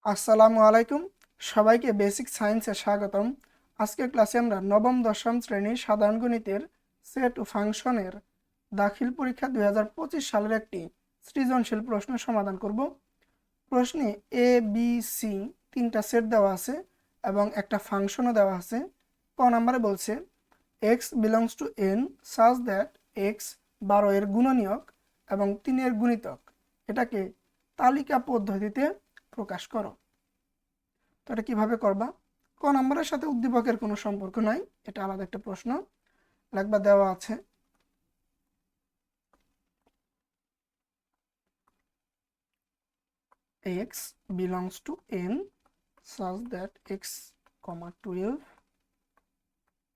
আসসালামু আলাইকুম। সবাইকে বেসিক সায়েন্সে স্বাগতম। আজকের ক্লাসে আমরা নবম দশম শ্রেণীর সাধারণ গণিতের সেট ও ফাংশনের দাখিল পরীক্ষা 2025 সালের একটি সৃজনশীল প্রশ্ন সমাধান করব। প্রশ্নে এ বি সি তিনটা সেট দেওয়া আছে এবং একটা ফাংশনও দেওয়া আছে। ক নম্বরে বলছে x belongs to N such that x 12 এর গুণনীয়ক এবং 3 এর গুণিতক, এটাকে তালিকা পদ্ধতিতে প্রকাশ করো। তো এটা কিভাবে করবা? ক নম্বরের সাথে উদ্দীপকের কোনো সম্পর্ক নাই, এটা আলাদা একটা প্রশ্ন। লাগবা দেওয়া আছে x belongs to n such that x, 12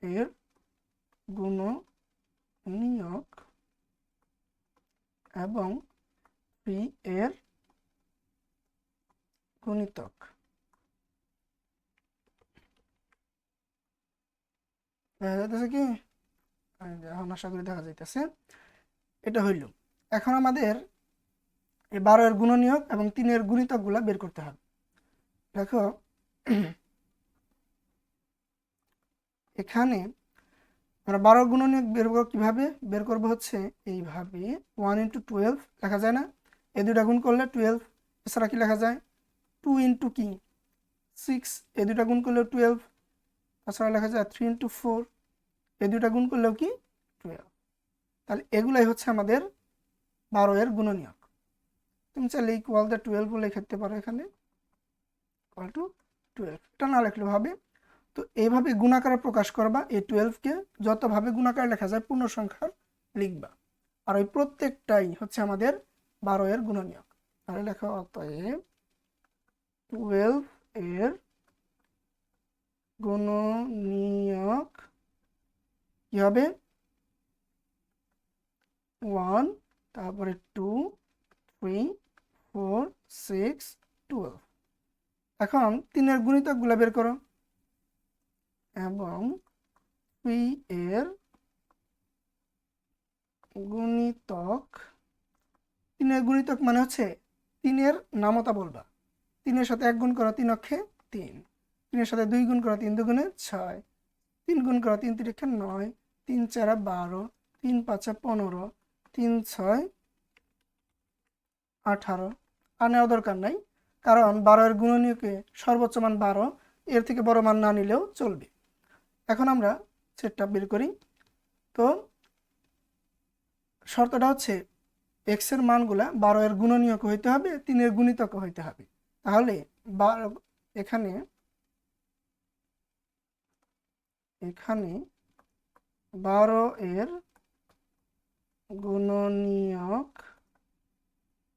এর গুণনীয়ক এবং 3 এর গুণিতক। দেখা যাইতেছে কি? এখন আশা করি দেখা যাইতেছে। এটা হইল। এখন আমাদের এই 12 এর গুণনীয়ক এবং 3 এর গুণিতকগুলা বের করতে হবে। দেখো এখানে আমরা 12 গুণনীয়ক বের করব কিভাবে? বের করব হচ্ছে এইভাবে 1 × 12 লেখা যায় না? এই দুইটা গুণ করলে 12। এছাড়া কি লেখা যায়? 2 × কি 6, এই দুইটা গুণ করলেও 12। তাছাড়া লেখা যায় 3 × 4, এই দুইটা গুণ করলেও কি 12। তাহলে এগুলাই হচ্ছে আমাদের 12 এর গুণনীয়ক। তুমি চাইলে ইকুয়াল দ্য 12 বলে লিখতে পারো, এখানে ইকুয়াল টু 12, এটা না লিখলেও হবে। তো এইভাবে গুণাকারে প্রকাশ করবা। এই 12কে যতভাবে গুণাকারে লেখা যায় পূর্ণ সংখ্যার লিখবা, আর ওই প্রত্যেকটাই হচ্ছে আমাদের 12 এর গুণনীয়ক। তাহলে লেখা অতএব 12 এর গুণনীয়ক কি হবে? 1, তারপরে 2, 3, 4, 6, 12। এখন 3 এর গুণিতকগুলো বের করো এবং 3 এর গুণিতক। 3 এর গুণিতক মানে হচ্ছে 3 এর নামতা বলবা। 3 এর সাথে 1 গুণ করো 3 অক্ষে 3, 3 এর সাথে 2 গুণ করো 3 দুগুণে 6, 3 গুণ করো 3 তিরিক্ষে 9, 3 4 12, 3 5 15, 3 6 18। আর নেওয়ার দরকার নাই, কারণ 12 এর গুণনীয়কে সর্বোচ্চ মান 12, এর থেকে বড় মান না নিলেও চলবে। এখন আমরা সেটটা বের করি। তো শর্তটা হচ্ছে এক্স এর মানগুলা 12 এর গুণনীয়ক হইতে হবে, 3 এর গুণিতক হইতে হবে। তাহলে এখানে এখানে 12 এর গুণনীয়ক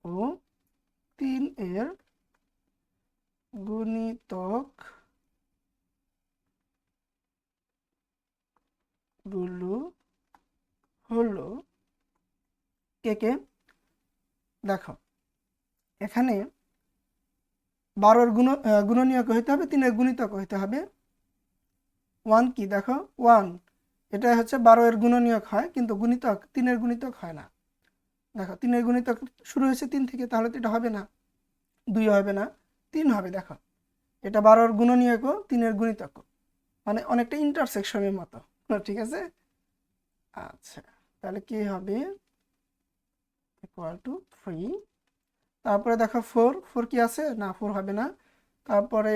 ও 3 এর গুণিতক গুলো হলো কে কে? দেখো এখানে 12 এর গুণনীয়ক হইতে হবে, 3 এর গুণিতক হইতে হবে। 1 কি? দেখো 1 এটা হচ্ছে 12 এর গুণনীয়ক হয়, কিন্তু গুণিতক 3 এর গুণিতক হয় না। দেখো 3 এর গুণিতক শুরু হয়েছে 3 থেকে, তাহলে তো এটা হবে না, 2 হবে না, 3 হবে। দেখো এটা 12 এর গুণনীয়ক ও 3 এর গুণিতক, মানে অনেকটা ইন্টারসেকশনের মতো। ঠিক আছে? আচ্ছা, তাহলে কি হবে? Equal to 3। তারপরে দেখো 4, 4 কি আছে? না, 4 হবে না। তারপরে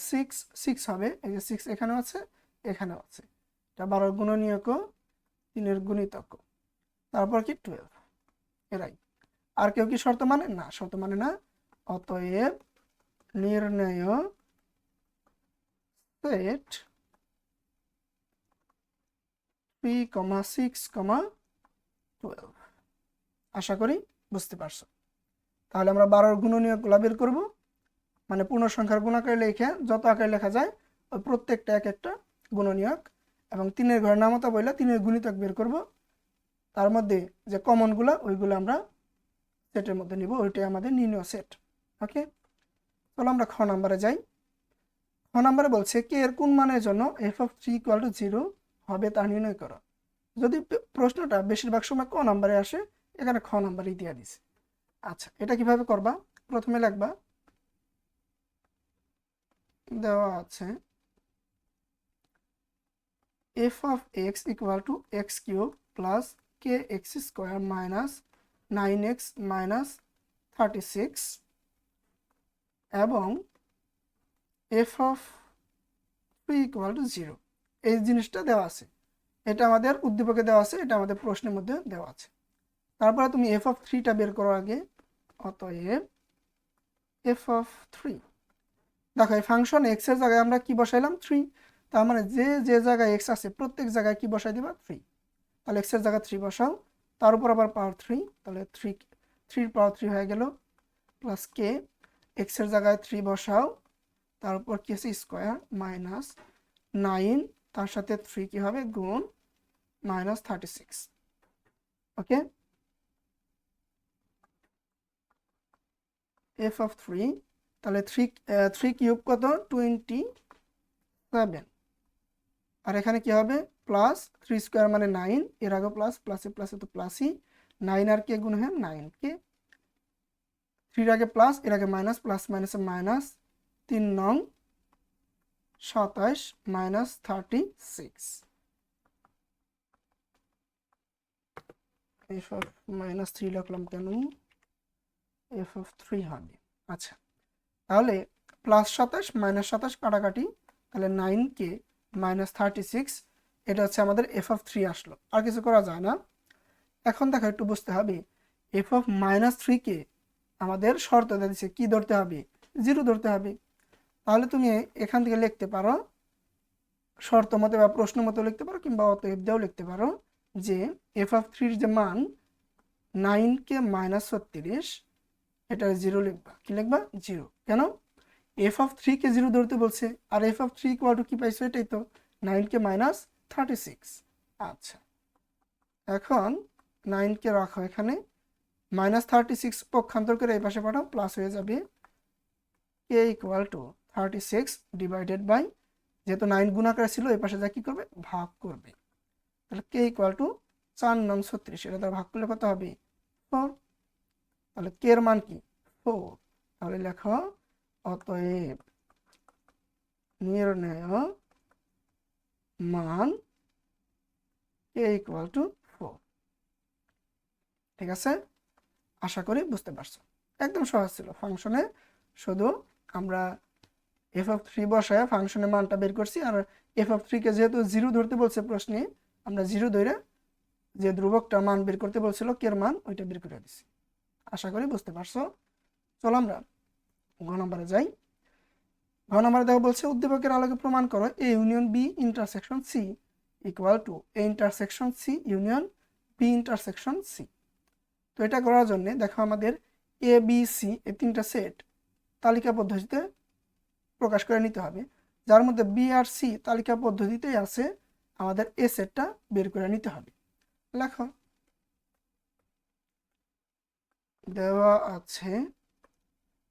6, 6 হবে। এই যে 6 এখানেও আছে, এখানেও আছে। এটা 12 গুণনীয়ক ও 3 এর গুণিতক। তারপর কি 12, এরাই। আর কেউ কি শর্ত মানে? না, শর্ত মানে না। অতএব নির্ণয় সেট 3, 6, 12। আশা করি বুঝতে পারছো। তাহলে আমরা 12 গুণনীয়কগুলো বের করব, মানে পূর্ণ সংখ্যার গুণাকারে লিখে যত আকারে লেখা যায় ওই প্রত্যেকটা এক একটা গুণনীয়ক, এবং 3 এর ঘরের নামতা বইলা 3 এর গুণিতক বের করব। তার মধ্যে যে কমনগুলো ওইগুলো আমরা সেটের মধ্যে নিব, ওইটাই আমাদের নির্ণয় সেট। ওকে, চলো আমরা খ নাম্বারে যাই। খ নাম্বারে বলছে কে এর কোন মানের জন্য f(3 = 0) হবে তা নির্ণয় করো। যদি প্রশ্নটা বেশিরভাগ সময় ক নাম্বারে আসে, এখানে খ নাম্বারেই দিয়ে দিছে। আচ্ছা, এটা কিভাবে করবা? প্রথমে লিখবা দেওয়া আছে F of x equal to x cube plus K x square minus 9x minus 36 এবং F of P equal to 0, এই জিনিসটা দেওয়া আছে। এটা আমাদের উদ্দীপকে দেওয়া আছে, এটা আমাদের প্রশ্নের মধ্যে দেওয়া আছে। তারপরে তুমি এফ অফ 3টা বের করো আগে। অতএব এফ অফ 3, দেখো এই ফাংশন এক্স এর জায়গায় আমরা কি বসাইলাম 3, তার মানে যে যে জায়গায় এক্স আছে প্রত্যেক জায়গায় কি বসাই দিবা 3। তাহলে এক্স এর জায়গায় 3 বসাও, তার উপর আবার পাওয়ার 3, তাহলে 3 পাওয়ার 3 হয়ে গেল, প্লাস কে এক্স এর জায়গায় 3 বসাও, তার উপর কি আছে স্কোয়ার মাইনাস 9, তার সাথে 3 কি হবে গুণ মাইনাস 36। ওকে, এফ অফ 3, তাহলে 3 কিউব কত 27, আর এখানে কি হবে প্লাস 3 স্কোয়ার মানে 9, এর আগে প্লাস, প্লাসে প্লাসে তো প্লাসই, 9 আর কে গুণ হয় 9 কে, 3 আগে প্লাস এর আগে মাইনাস, প্লাস মাইনাসে মাইনাস, 3 নং 27 মাইনাস 36, এফ অফ মাইনাস 3 লিখলাম কেন, এফ অফ 3 হবে। আচ্ছা, তাহলে প্লাস 27 মাইনাস 27 কাটাকাটি, তাহলে 9কে মাইনাস 36, এটা হচ্ছে আমাদের এফ অফ 3 আসলো, আর কিছু করা যায় না। এখন দেখো একটু বুঝতে হবে, এফ অফ মাইনাস 3কে আমাদের শর্ত দিচ্ছে কি ধরতে হবে 0 ধরতে হবে। তাহলে তুমি এখান থেকে লিখতে পারো শর্ত মতে বা প্রশ্ন মতো লিখতে পারো, কিংবা অতএব দিয়েও লিখতে পারো যে এফ অফ 3 যে মান 9কে মাইনাস 36, এটা 0 লিখবা। কি লিখবা 0, কেন এফ অফ 3কে 0 ধরতে বলছে, আর এফ অফ 3 ইকুয়াল টু কি পাইছো এটাই তো 9কে মাইনাস 36। আচ্ছা, এখন 9কে রাখো এখানে, মাইনাস 36 পক্ষান্তর করে এই পাশে পাঠাও, প্লাস হয়ে যাবে K equal to 36 divided by, যেহেতু 9 গুণাকারে ছিল এই পাশে যা কি করবে ভাগ করবে, তাহলে কে ইকুয়াল টু 4 নং 36, এটা দ্বারা ভাগ করলে কত হবে 4, তাহলে কে এর মান কি 4, তাহলে লেখো অতএব নির্ণয় মান কে ইকুয়াল টু 4। ঠিক আছে, আশা করি বুঝতে পারছো, একদম সহজ ছিল। ফাংশনে শুধু আমরা এফ অফ 3 বসায় ফাংশনের মানটা বের করছি, আর এফ অফ 3কে যেহেতু 0 ধরতে বলছে প্রশ্নে, আমরা 0 ধরে যে ধ্রুবকটা মান বের করতে বলছিল কের মান, ওইটা বের করে দিছি। আশা করি বুঝতে পারছো। চলো আমরা ঘ নম্বরে যাই। ঘ নম্বরে দেখো বলছে উদ্দীপকের আলোকে প্রমাণ করো A union B intersection C equal to A intersection C union B intersection C. তো এটা করার জন্য দেখো আমাদের এ বি সি এই 3টা সেট তালিকা পদ্ধতিতে প্রকাশ করে নিতে হবে, যার মধ্যে বি আর সি তালিকা পদ্ধতিতেই আছে, আমাদের এ সেটটা বের করে নিতে হবে। লেখো, দেওয়া আছে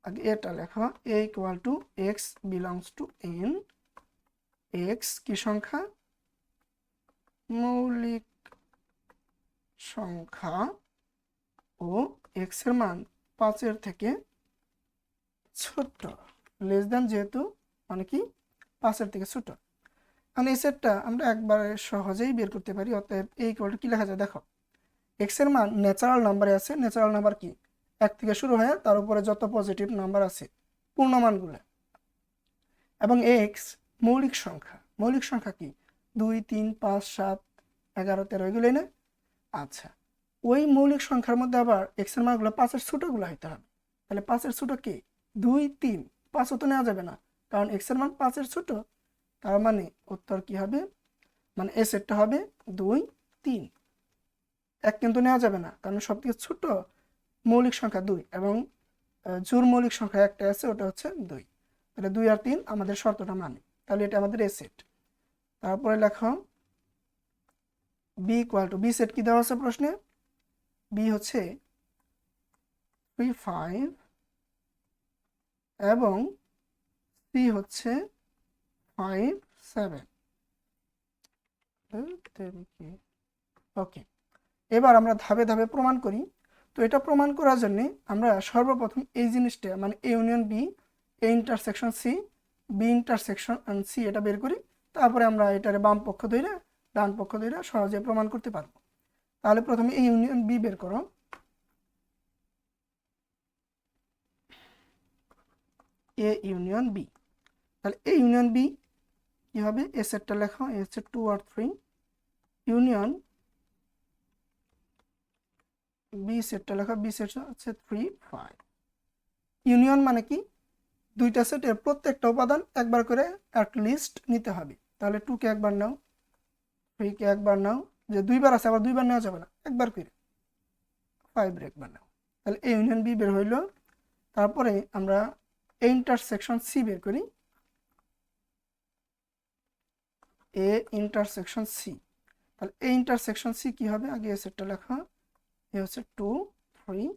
আগে এটা লেখো, A equal to X belongs to N, X কি সংখ্যা মৌলিক সংখ্যা ও এক্স এর মান 5-এর থেকে ছোট, লেস দেন যেহেতু মানে কি 5-এর থেকে ছোট। মানে এই সেটটা আমরা একবারে সহজেই বের করতে পারি। অতএব এই ইকুয়ালটা কি লেখা যায় দেখো, এক্স এর মান ন্যাচারাল নাম্বারে আছে, ন্যাচারাল নাম্বার কি 1 থেকে শুরু হয়ে তার উপরে যত পজিটিভ নাম্বার আছে পূর্ণমানগুলো, এবং এক্স মৌলিক সংখ্যা, মৌলিক সংখ্যা কি 2 3 5 7 11 13 এগুলোই না। আচ্ছা, ওই মৌলিক সংখ্যার মধ্যে আবার এক্স এর মানগুলো 5-এর ছোটগুলো হইতে হবে। তাহলে 5-এর ছোট কি 2 3, 5ও তো নেওয়া যাবে না, কারণ এক্স এর মান 5-এর ছোট। তার মানে উত্তর কি হবে, মানে এ সেটটা হবে 2 3, 1 কিন্তু নেওয়া যাবে না, কারণ সব থেকে ছোট মৌলিক সংখ্যা 2 এবং জোড় মৌলিক সংখ্যা একটা আছে, ওটা হচ্ছে 2। তাহলে 2 আর 3 আমাদের শর্তটা মানে, তাহলে এটা আমাদের এ সেট। তারপরে লেখো B equal to, B set কি দেওয়া আছে প্রশ্নে, বি হচ্ছে 3 5 এবং সি হচ্ছে 5 7। ওকে, এবার আমরা ধাপে ধাপে প্রমাণ করি। তো এটা প্রমাণ করার জন্য আমরা সর্বপ্রথম এই জিনিসটা মানে A union B A intersection C B intersection C এটা বের করি, তারপরে আমরা এটারে বাম পক্ষ ধরে ডান পক্ষ ধরে সহজে প্রমাণ করতে পারবো। তাহলে প্রথমে এ ইউনিয়ন বি বের করো। এ ইউনিয়ন বি, তাহলে এ ইউনিয়ন বি কি হবে, এ সেটটা লেখো, এ হচ্ছে 2 আর 3, ইউনিয়ন বি সেটটা লেখো, বি সেট হচ্ছে 3 5। ইউনিয়ন মানে কি, দুইটা সেটের প্রত্যেকটা উপাদান একবার করে অ্যাটলিস্ট নিতে হবে। তাহলে 2 কে একবার নাও, 3 কে একবার নাও, যে দুইবার আছে আবার দুইবার নেওয়া যাবে না, একবার করে 5 এর একবার নাও। তাহলে এ ইউনিয়ন বি বের হইল। তারপরে আমরা এ ইন্টারসেকশন সি বের করি। এ ইন্টারসেকশন সি, তাহলে এ ইন্টারসেকশন সি কি হবে, আগে এ সেটটা লেখা, এ হচ্ছে 2 3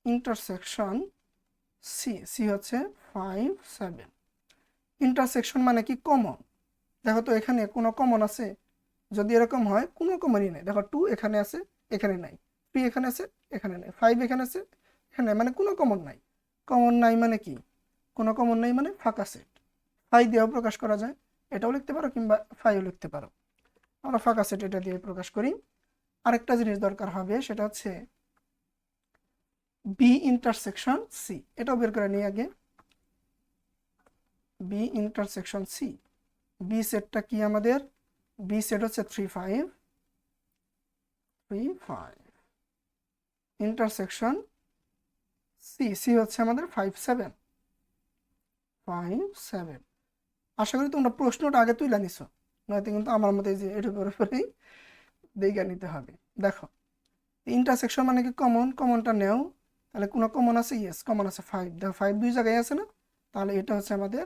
ইন্টারসেকশন সি, সি হচ্ছে 5 7। ইন্টারসেকশন মানে কি, কমন। দেখো তো এখানে কোনো কমন আছে, যদি এরকম হয় কোনো কমনই নেই, দেখো 2 এখানে আছে এখানে নাই, 3 এখানে আছে এখানে নাই, 5 এখানে আছে এখানে, মানে কোনো কমন নাই। কমন নাই মানে কি, কোনো কমন নাই মানে ফাঁকা সেট। 5 দিয়েও প্রকাশ করা যায়, এটাও লিখতে পারো কিংবা 5ও লিখতে পারো। আমরা ফাঁকা সেট এটা দিয়ে প্রকাশ করি। আরেকটা জিনিস দরকার হবে, সেটা হচ্ছে বি ইন্টারসেকশন সি, এটাও বের করে নিই আগে। বি ইন্টারসেকশন সি, বি সেটটা কি আমাদের, বি সেট হচ্ছে 3 5 3 5 ইন্টারসেকশন সি, সি হচ্ছে আমাদের 5 7 5 7। আশা করি তোমরা প্রশ্নটা আগে তুলে নিছো, নয়তো কিন্তু আমার মতে যে এটার উপরেই দেখে নিতে হবে। দেখো ইন্টারসেকশন মানে কি, কমন, কমনটা নেও। তাহলে কোনো কমন আছে, ইয়েস কমন আছে 5, দেখো 5 দুই জায়গায় আছে না, তাহলে এটা হচ্ছে আমাদের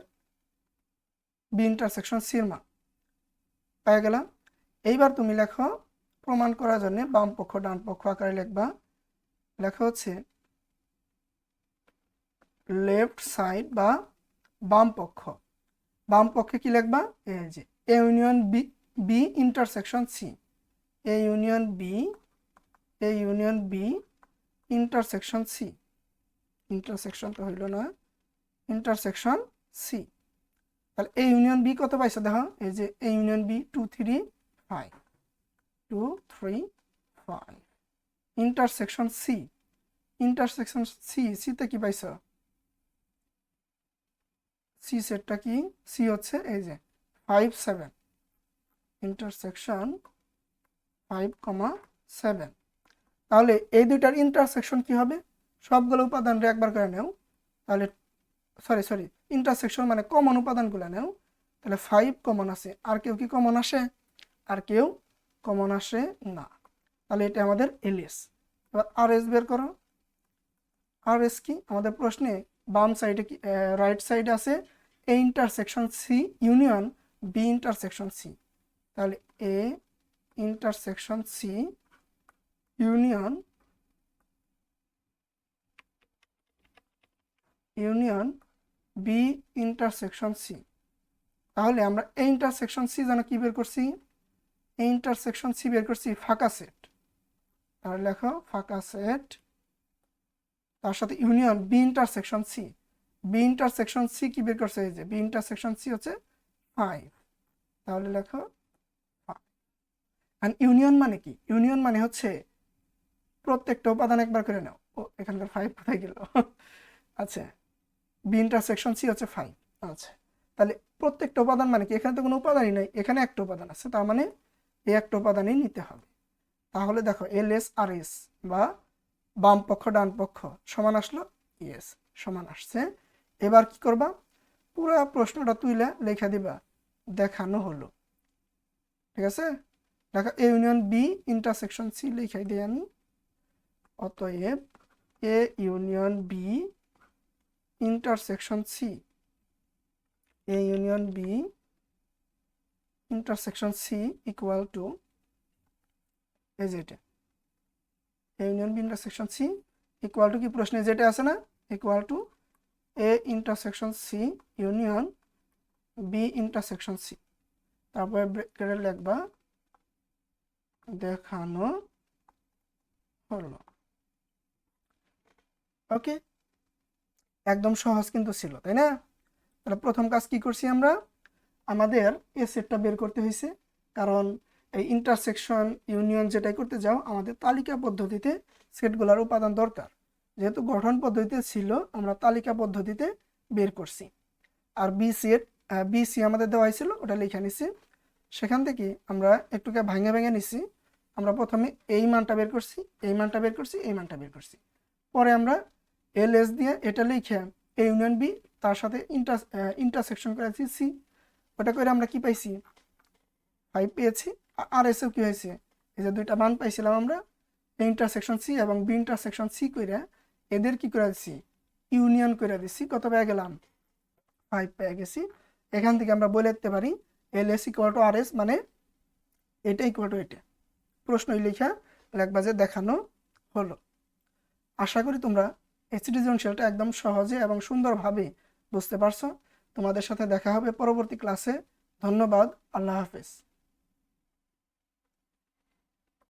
বি ইন্টারসেকশন সির মান পেয়ে গেলাম। এইবার তুমি লেখো, প্রমাণ করার জন্য বাম পক্ষ ডান পক্ষ আকারে লিখবা। লেখা হচ্ছে লেফট সাইড বা বাম পক্ষ। বাম পক্ষে কি লিখবা, এই যে A union B, B intersection C, A union B, A union B intersection C, intersection তো হইল না, ইন্টারসেকশন সি। তাহলে এ ইউনিয়ন বি কত পাইছো দেখো, এই যে A union B 2 3 5 2 3 5 intersection C, intersection C, সিতে কি পাইছো, সি সেটটা কি, সি হচ্ছে এই যে 5 7 ইন্টারসেকশন 5 7। তাহলে এই দুইটার ইন্টারসেকশন কি হবে, সবগুলো উপাদানরে একবার করে নেও। তাহলে সরি সরি ইন্টারসেকশন মানে কমন উপাদানগুলো নেও। তাহলে 5 কমন আছে, আর কেউ কি কমন আসে, আর কেউ কমন আসে না। তাহলে এটা আমাদের এলএস। এবার আর এস বের করো। আর এস কি, আমাদের প্রশ্নে বাম সাইডে কি, রাইট সাইডে আছে A intersection C union B intersection C. তাহলে A intersection C union union B intersection C. তাহলে আমরা এই ইন্টারসেকশন সি যেন কি বের করছি, এই ইন্টারসেকশন সি বের করছি ফাঁকা সেট। তাহলে লেখো ফাঁকা সেট, তার সাথে union B intersection C. B intersection C কি বের করছে, এই যে বি ইন্টারসেকশন সি হচ্ছে 5। তাহলে লেখো 5। আর ইউনিয়ন মানে কি, ইউনিয়ন মানে হচ্ছে প্রত্যেকটা উপাদান একবার করে নাও। ও এখানকার 5 কোথায় গেল, আচ্ছা বি ইন্টারসেকশন সি হচ্ছে 5। আচ্ছা তাহলে প্রত্যেকটা উপাদান মানে কি, এখানে তো কোনো উপাদানই নাই, এখানে একটা উপাদান আছে, তার মানে এই একটা উপাদানই নিতে হবে। তাহলে দেখো এল এস আর এস বা বাম পক্ষ ডান পক্ষ সমান আসলো, ইয়েস সমান আসছে। এবার কি করবা, পুরো প্রশ্নটা তুইলে লেখা দিবা, দেখানো হলো। ঠিক আছে, দেখো A union B intersection C লেখাই দিই আমি। অতএব A union B intersection C, A union B intersection C equal to, এই যে এটা A union B intersection C equal to কি, প্রশ্নে যেটা আছে না, equal to A intersection C union B intersection C. তারপরে ব্র্যাকেটে লিখবা দেখানো হলো। ওকে, একদম সহজ কিন্তু ছিল, তাই না? তাহলে প্রথম কাজ কি করছি আমরা, আমাদের এ সেটটা বের করতে হয়েছে, কারণ এই ইন্টারসেকশন ইউনিয়ন যেটাই করতে যাও আমাদের তালিকা পদ্ধতিতে সেটগুলোর উপাদান দরকার। যেহেতু গঠন পদ্ধতিতে ছিল, আমরা তালিকা পদ্ধতিতে বের করছি। আর বি সেট, বি সি আমাদের দেওয়া হয়েছিল, ওটা লিখে নিছি। সেখান থেকে আমরা একটুকে ভাঙে ভেঙে নিছি। আমরা প্রথমে এই মানটা বের করছি, এই মানটা বের করছি, এই মানটা বের করছি। পরে আমরা এল এস দিয়ে এটা লিখে এ ইউনিয়ন বি, তার সাথে ইন্টারসেকশন করেছি সি। ওটা করে আমরা কি পাইছি, 5 পেয়েছি। আর এসেও কি হয়েছে, এই যে দুইটা মান পাইছিলাম আমরা, এ ইন্টারসেকশন সি এবং বি ইন্টারসেকশন সি করে এদের কি করে দিচ্ছি, ইউনিয়ন করে দিচ্ছি। কত পেয়ে গেলাম, 5 পেয়ে গেছি। এখান থেকে আমরা বলে দিতে পারি L S equal to R S, মানে এটা ইকুয়াল টু এটা। প্রশ্নই লেখা লেখবা যে দেখানো হলো। আশা করি তোমরা এই সৃজনশীলটা একদম সহজে এবং সুন্দরভাবে বুঝতে পারছো। তোমাদের সাথে দেখা হবে পরবর্তী ক্লাসে। ধন্যবাদ। আল্লাহ হাফেজ।